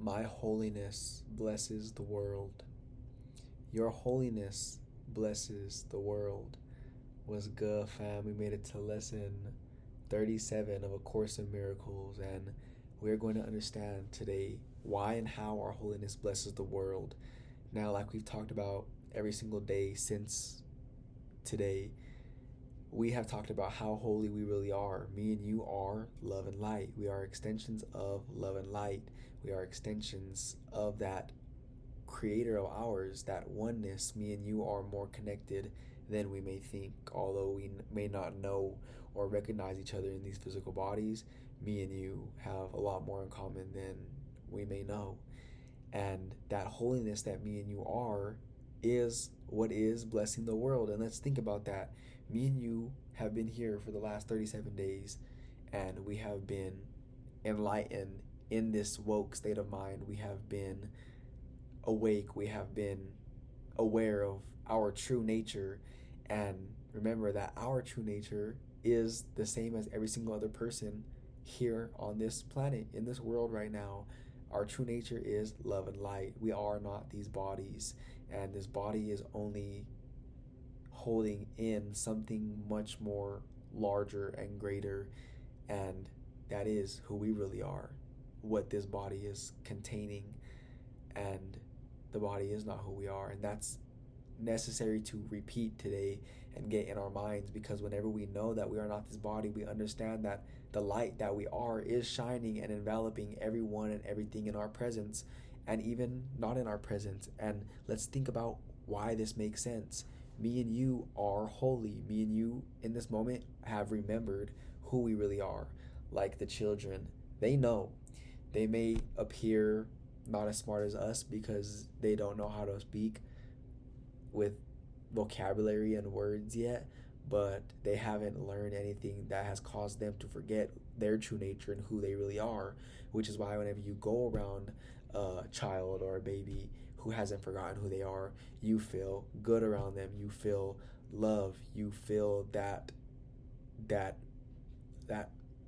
My holiness blesses the world. Your holiness blesses the world. What's good, fam? We made it to lesson 37 of A Course in Miracles, and we're going to understand today why and how our holiness blesses the world. Now, like we've talked about every single day since today, we have talked about how holy we really are. Me and you are love and light. We are extensions of love and light. We are extensions of that creator of ours, that oneness. Me and you are more connected than we may think. Although we may not know or recognize each other in these physical bodies, me and you have a lot more in common than we may know. And that holiness that me and you are is what is blessing the world. And let's think about that. Me and you have been here for the last 37 days, and we have been enlightened in this woke state of mind. We have been awake. We have been aware of our true nature. And remember that our true nature is the same as every single other person here on this planet, in this world right now. Our true nature is love and light. We are not these bodies, and this body is only holding in something much more larger and greater, and that is who we really are, what this body is containing. And the body is not who we are, and that's necessary to repeat today and get in our minds, because whenever we know that we are not this body, we understand that the light that we are is shining and enveloping everyone and everything in our presence, and even not in our presence. And let's think about why this makes sense. Me and you are holy. Me and you in this moment have remembered who we really are. Like the children, they know. They may appear not as smart as us because they don't know how to speak with vocabulary and words yet, but they haven't learned anything that has caused them to forget their true nature and who they really are, which is why whenever you go around a child or a baby who hasn't forgotten who they are, you feel good around them. You feel love. You feel that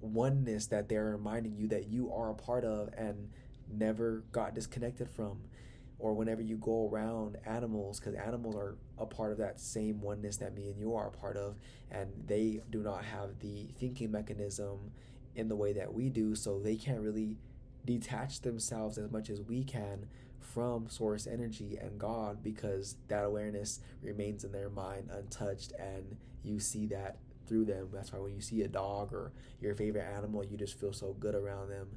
oneness that they're reminding you that you are a part of and never got disconnected from. Or whenever you go around animals, because animals are a part of that same oneness that me and you are a part of, and they do not have the thinking mechanism in the way that we do, so they can't really detach themselves as much as we can from source energy and God, because that awareness remains in their mind untouched, and you see that through them. That's why when you see a dog or your favorite animal, you just feel so good around them.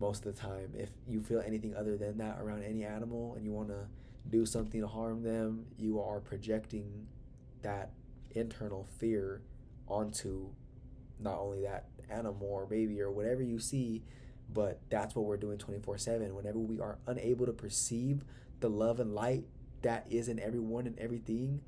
Most of the time, if you feel anything other than that around any animal and you want to do something to harm them, you are projecting that internal fear onto not only that animal or baby or whatever you see, but that's what we're doing 24/7. Whenever we are unable to perceive the love and light that is in everyone and everything,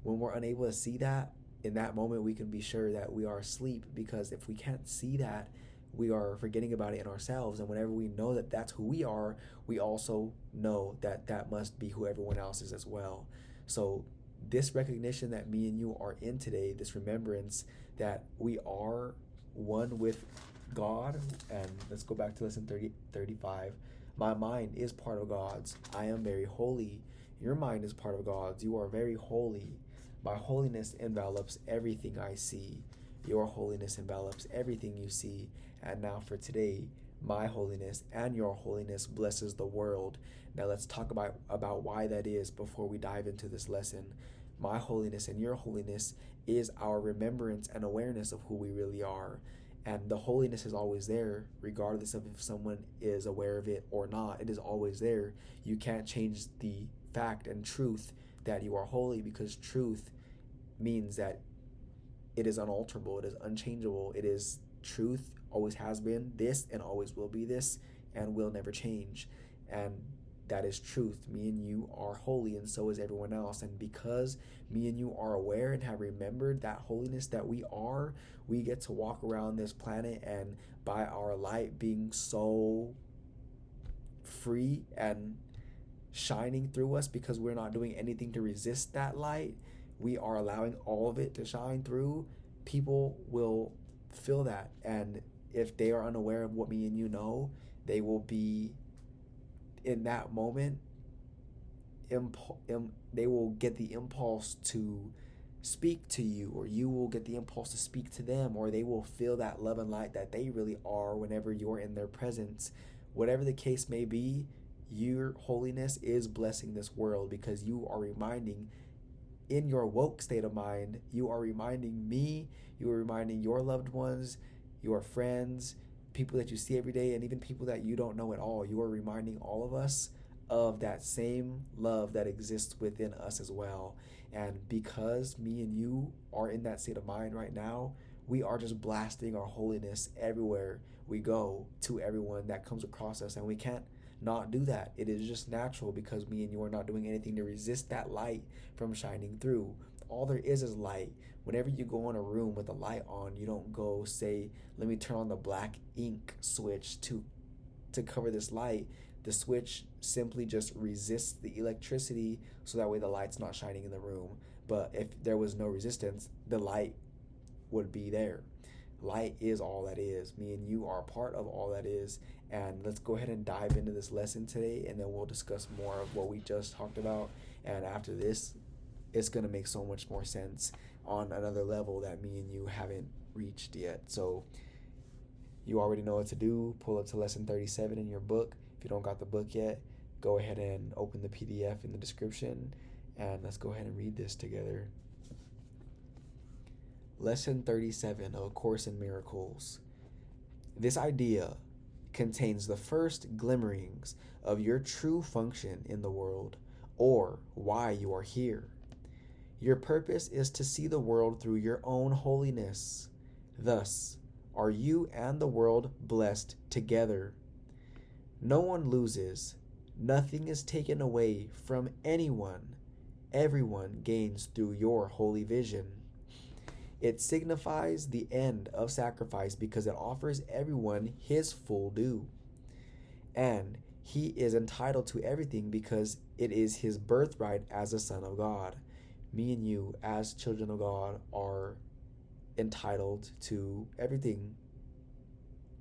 when we're unable to see that, in that moment we can be sure that we are asleep, because if we can't see that, we are forgetting about it in ourselves. And whenever we know that that's who we are, we also know that that must be who everyone else is as well. So this recognition that me and you are in today, this remembrance that we are one with God. And let's go back to lesson 35. My mind is part of God's. I am very holy. Your mind is part of God's. You are very holy. My holiness envelops everything I see. Your holiness envelops everything you see. And now for today, my holiness and your holiness blesses the world. Now let's talk about why that is before we dive into this lesson. My holiness and your holiness is our remembrance and awareness of who we really are. And the holiness is always there, regardless of if someone is aware of it or not. It is always there. You can't change the fact and truth that you are holy, because truth means that it is unalterable, it is unchangeable, it is truth, always has been this and always will be this and will never change. And that is truth. Me and you are holy, and so is everyone else. And because me and you are aware and have remembered that holiness that we are, we get to walk around this planet, and by our light being so free and shining through us, because we're not doing anything to resist that light, we are allowing all of it to shine through. People will feel that, and if they are unaware of what me and you know, they will be in that moment, they will get the impulse to speak to you, or you will get the impulse to speak to them, or they will feel that love and light that they really are whenever you're in their presence. Whatever the case may be, your holiness is blessing this world, because you are reminding, in your woke state of mind, you are reminding me, you are reminding your loved ones, your friends, people that you see every day, and even people that you don't know at all. You are reminding all of us of that same love that exists within us as well. And because me and you are in that state of mind right now, we are just blasting our holiness everywhere we go, to everyone that comes across us. And we can't not do that. It is just natural, because me and you are not doing anything to resist that light from shining through. All there is light. Whenever you go in a room with a light on, you don't go say, let me turn on the black ink switch to cover this light. The switch simply just resists the electricity, so that way the light's not shining in the room. But if there was no resistance, the light would be there. Light is all that is. Me and you are a part of all that is. And let's go ahead and dive into this lesson today, and then we'll discuss more of what we just talked about. And after this, it's going to make so much more sense on another level that me and you haven't reached yet. So you already know what to do. Pull up to lesson 37 in your book. If you don't got the book yet, go ahead and open the PDF in the description, and let's go ahead and read this together. Lesson 37 of A Course in Miracles. This idea contains the first glimmerings of your true function in the world, or why you are here. Your purpose is to see the world through your own holiness. Thus, are you and the world blessed together. No one loses. Nothing is taken away from anyone. Everyone gains through your holy vision. It signifies the end of sacrifice, because it offers everyone his full due. And he is entitled to everything, because it is his birthright as a son of God. Me and you, as children of God, are entitled to everything.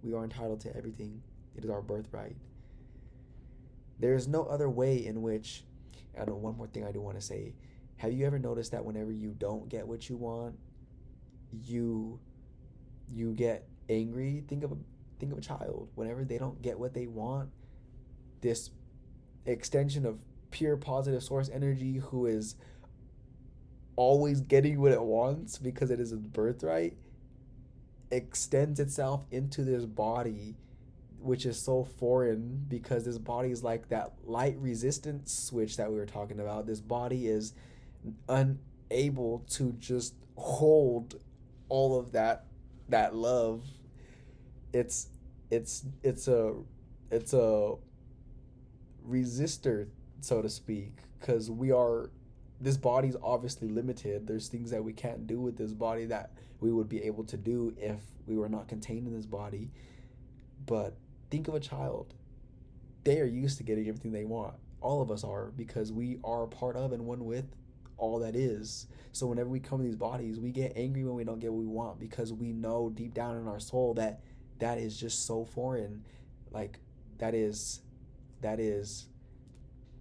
We are entitled to everything. It is our birthright. There is no other way in which, and one more thing I do want to say, have you ever noticed that whenever you don't get what you want, you get angry? Think of a child. Whenever they don't get what they want, this extension of pure positive source energy, who is always getting what it wants because it is its birthright, extends itself into this body, which is so foreign, because this body is like that light resistance switch that we were talking about. This body is unable to just hold all of that love. It's a resistor, so to speak, because this body's obviously limited. There's things that we can't do with this body that we would be able to do if we were not contained in this body. But think of a child. They are used to getting everything they want. All of us are, because we are part of and one with all that is. So whenever we come to these bodies, we get angry when we don't get what we want, because we know deep down in our soul that is just so foreign. Like, that is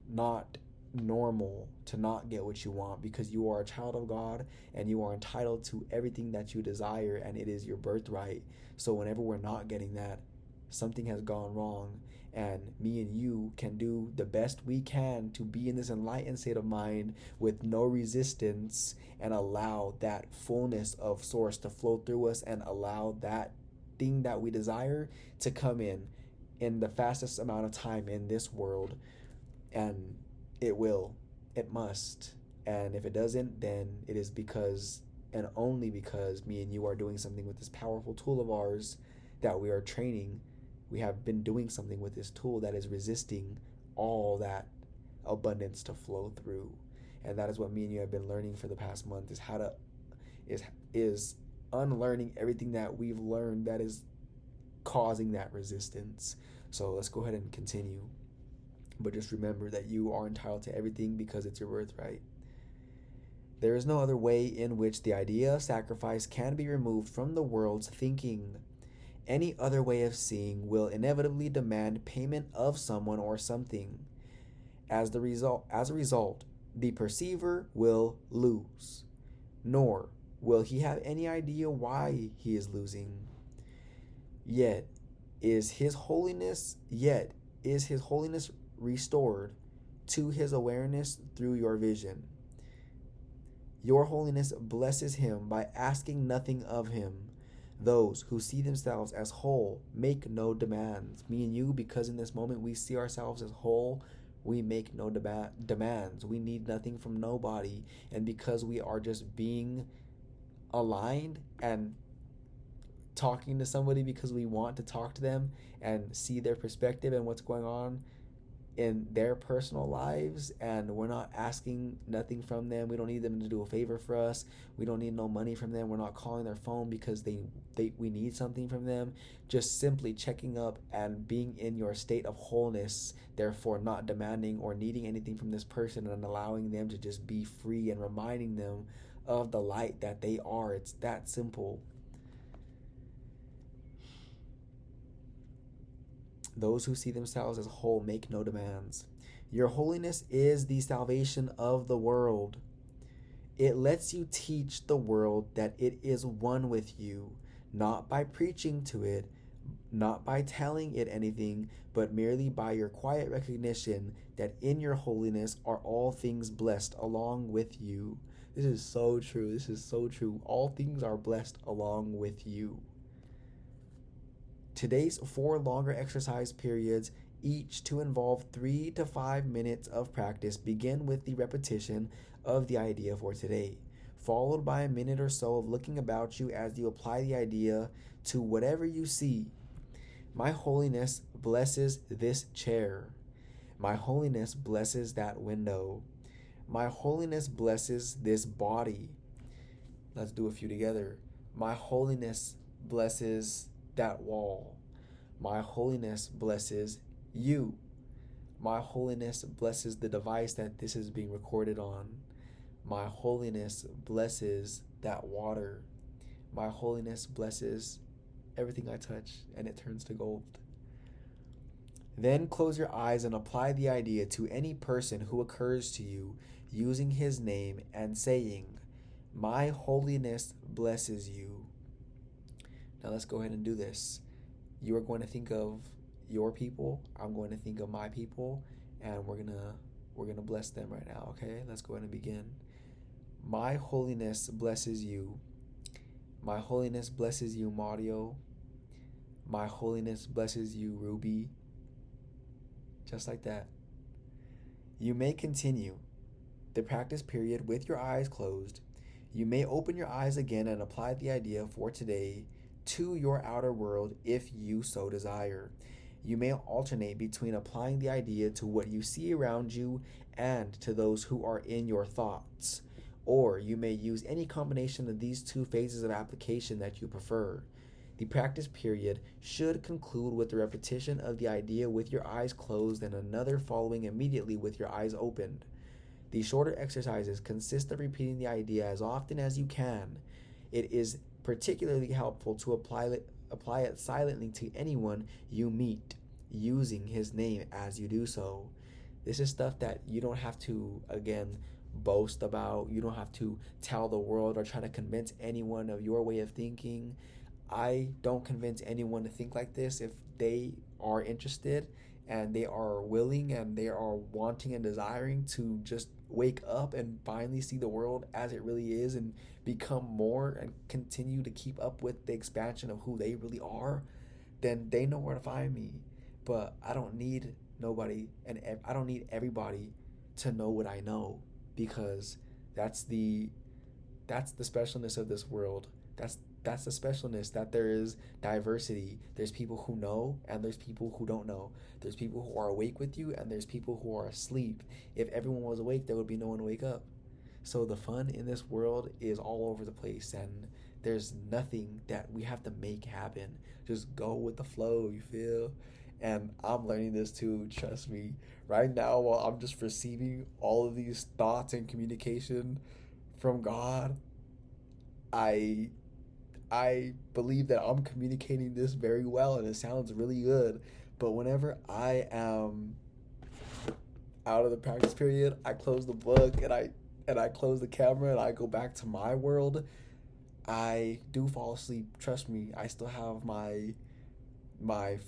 not normal to not get what you want, because you are a child of God and you are entitled to everything that you desire, and it is your birthright. So whenever we're not getting that, something has gone wrong, and me and you can do the best we can to be in this enlightened state of mind with no resistance, and allow that fullness of source to flow through us, and allow that thing that we desire to come in the fastest amount of time in this world. And it must. And if it doesn't, then it is because, and only because, me and you are doing something with this powerful tool of ours that we are training. We have been doing something with this tool that is resisting all that abundance to flow through. And that is what me and you have been learning for the past month, is how to is unlearning everything that we've learned that is causing that resistance. So let's go ahead and continue. But just remember that you are entitled to everything, because it's your birthright. There is no other way in which the idea of sacrifice can be removed from the world's thinking. Any other way of seeing will inevitably demand payment of someone or something. As a result, the perceiver will lose, nor will he have any idea why he is losing. Yet is his holiness restored to his awareness through your vision. Your holiness blesses him by asking nothing of him. Those who see themselves as whole make no demands. Me and you, because in this moment we see ourselves as whole, we make no demands. We need nothing from nobody. And because we are just being aligned and talking to somebody because we want to talk to them and see their perspective and what's going on in their personal lives, and we're not asking nothing from them. We don't need them to do a favor for us. We don't need no money from them. We're not calling their phone because we need something from them. Just simply checking up and being in your state of wholeness, therefore not demanding or needing anything from this person, and allowing them to just be free and reminding them of the light that they are. It's that simple. Those who see themselves as whole make no demands. Your holiness is the salvation of the world. It lets you teach the world that it is one with you, not by preaching to it, not by telling it anything, but merely by your quiet recognition that in your holiness are all things blessed along with you. This is so true. This is so true. All things are blessed along with you. Today's 4 longer exercise periods, each to involve 3 to 5 minutes of practice, begin with the repetition of the idea for today, followed by a minute or so of looking about you as you apply the idea to whatever you see. My holiness blesses this chair. My holiness blesses that window. My holiness blesses this body. Let's do a few together. My holiness blesses that wall. My holiness blesses you. My holiness blesses the device that this is being recorded on. My holiness blesses that water. My holiness blesses everything I touch, and it turns to gold. Then close your eyes and apply the idea to any person who occurs to you, using his name and saying, "My holiness blesses you." Now let's go ahead and do this. You are going to think of your people. I'm going to think of my people, and we're gonna bless them right now. Okay, let's go ahead and begin. My holiness blesses you. My holiness blesses you, Mario. My holiness blesses you, Ruby. Just like that. You may continue the practice period with your eyes closed. You may open your eyes again and apply the idea for today to your outer world if you so desire. You may alternate between applying the idea to what you see around you and to those who are in your thoughts, or you may use any combination of these 2 phases of application that you prefer. The practice period should conclude with the repetition of the idea with your eyes closed and another following immediately with your eyes opened. The shorter exercises consist of repeating the idea as often as you can. It is particularly helpful to apply it silently to anyone you meet, using his name as you do so. This is stuff that you don't have to, again, boast about. You don't have to tell the world or try to convince anyone of your way of thinking. I don't convince anyone to think like this. If they are interested and they are willing and they are wanting and desiring to just wake up and finally see the world as it really is and become more and continue to keep up with the expansion of who they really are, then they know where to find me. But I don't need nobody, and I don't need everybody to know what I know, because that's the specialness of this world. That's the specialness, that there is diversity. There's people who know and there's people who don't know. There's people who are awake with you and there's people who are asleep. If everyone was awake, there would be no one to wake up. So the fun in this world is all over the place, and there's nothing that we have to make happen. Just go with the flow, you feel? And I'm learning this too, trust me. Right now, while I'm just receiving all of these thoughts and communication from God, I believe that I'm communicating this very well and it sounds really good. But whenever I am out of the practice period, I close the book and I close the camera and I go back to my world. I do fall asleep. Trust me, I still have my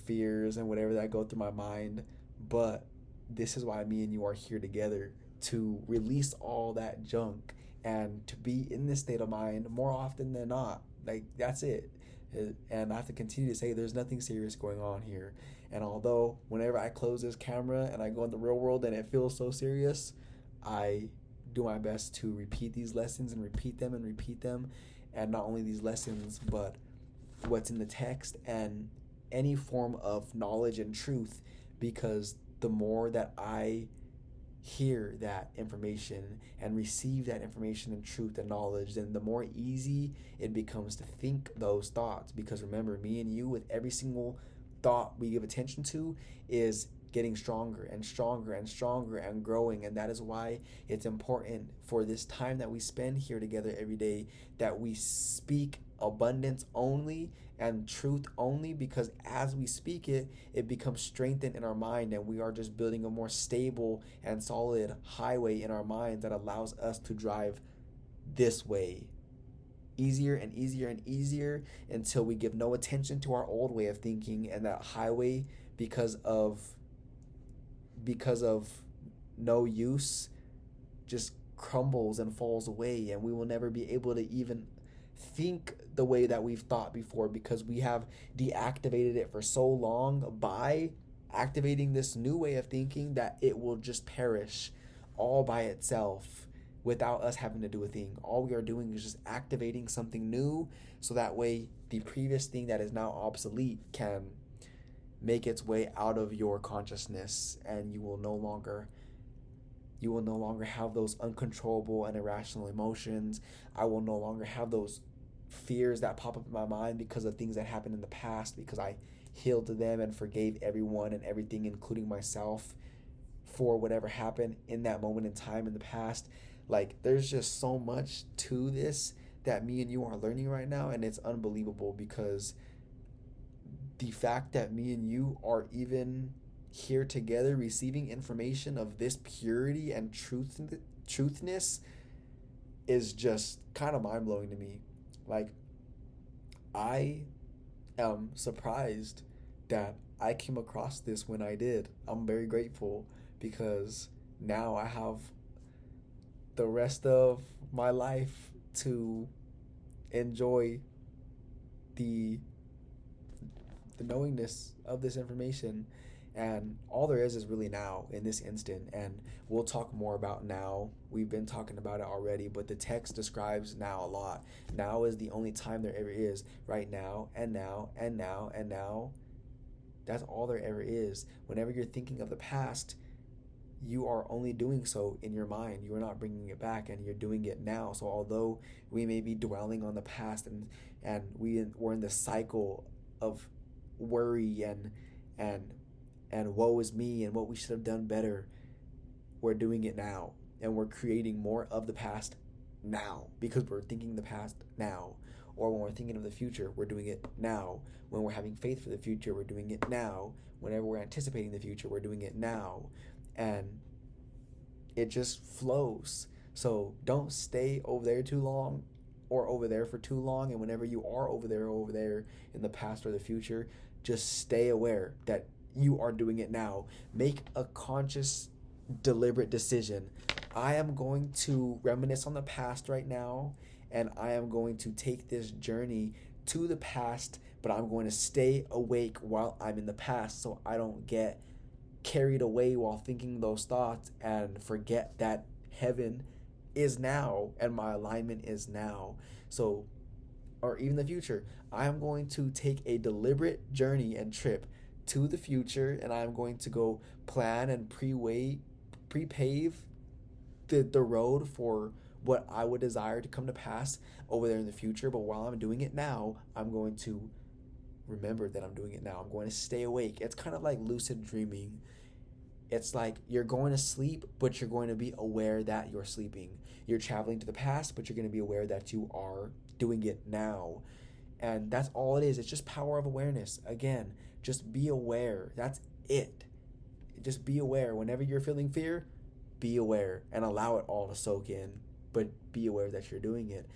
fears and whatever that go through my mind, but this is why me and you are here together, to release all that junk and to be in this state of mind more often than not. Like, that's it. And I have to continue to say there's nothing serious going on here. And although whenever I close this camera and I go in the real world and it feels so serious, I do my best to repeat these lessons and repeat them and repeat them. And not only these lessons, but what's in the text and any form of knowledge and truth, because the more that I hear that information and receive that information and truth and knowledge, then the more easy it becomes to think those thoughts. Because remember, me and you, with every single thought we give attention to, is getting stronger and stronger and stronger and growing. And that is why it's important for this time that we spend here together every day that we speak abundance only and truth only, because as we speak it, it becomes strengthened in our mind, and we are just building a more stable and solid highway in our minds that allows us to drive this way easier and easier and easier until we give no attention to our old way of thinking, and that highway, because of no use, just crumbles and falls away, and we will never be able to even think the way that we've thought before, because we have deactivated it for so long by activating this new way of thinking that it will just perish all by itself without us having to do a thing. All we are doing is just activating something new, so that way the previous thing that is now obsolete can make its way out of your consciousness, and you will no longer have those uncontrollable and irrational emotions. I will no longer have those fears that pop up in my mind because of things that happened in the past, because I healed to them and forgave everyone and everything, including myself, for whatever happened in that moment in time in the past. Like, there's just so much to this that me and you are learning right now, and it's unbelievable, because the fact that me and you are even here together receiving information of this purity and truthness is just kind of mind-blowing to me. Like, I am surprised that I came across this when I did. I'm very grateful, because now I have the rest of my life to enjoy the knowingness of this information. And all there is really now in this instant. And we'll talk more about now. We've been talking about it already, but the text describes now a lot. Now is the only time there ever is. Right now, and now, and now, and now. That's all there ever is. Whenever you're thinking of the past, you are only doing so in your mind. You are not bringing it back, and you're doing it now. So although we may be dwelling on the past, and we're in the cycle of worry and woe is me and what we should have done better, we're doing it now, and we're creating more of the past now, because we're thinking the past now. Or when we're thinking of the future, we're doing it now. When we're having faith for the future, we're doing it now. Whenever we're anticipating the future, we're doing it now. And it just flows. So don't stay over there too long, or over there for too long. And whenever you are over there in the past or the future, just stay aware that you are doing it now. Make a conscious, deliberate decision. I am going to reminisce on the past right now, and I am going to take this journey to the past, but I'm going to stay awake while I'm in the past, so I don't get carried away while thinking those thoughts and forget that heaven is now and my alignment is now. So, or even the future, I am going to take a deliberate journey and trip to the future, and I'm going to go plan and pre-pave the road for what I would desire to come to pass over there in the future. But while I'm doing it now, I'm going to remember that I'm doing it now. I'm going to stay awake. It's kind of like lucid dreaming. It's like you're going to sleep, but you're going to be aware that you're sleeping. You're traveling to the past, but you're going to be aware that you are doing it now. And that's all it is. It's just power of awareness. Again, just be aware. That's it. Just be aware. Whenever you're feeling fear, be aware and allow it all to soak in, but be aware that you're doing it.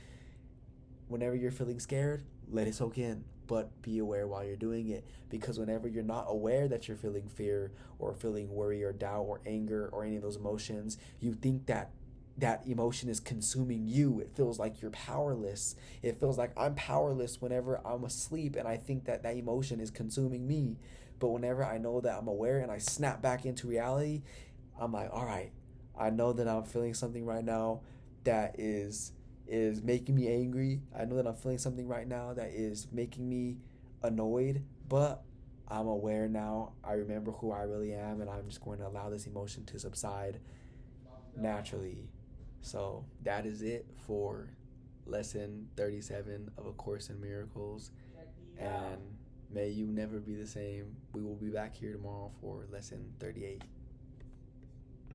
Whenever you're feeling scared, let it soak in, but be aware while you're doing it. Because whenever you're not aware that you're feeling fear or feeling worry or doubt or anger or any of those emotions, you think that that emotion is consuming you. It feels like you're powerless. It feels like I'm powerless whenever I'm asleep and I think that that emotion is consuming me. But whenever I know that I'm aware and I snap back into reality, I'm like, all right, I know that I'm feeling something right now that is making me angry. I know that I'm feeling something right now that is making me annoyed, but I'm aware now. I remember who I really am, and I'm just going to allow this emotion to subside naturally. So that is it for lesson 37 of A Course in Miracles. And may you never be the same. We will be back here tomorrow for lesson 38.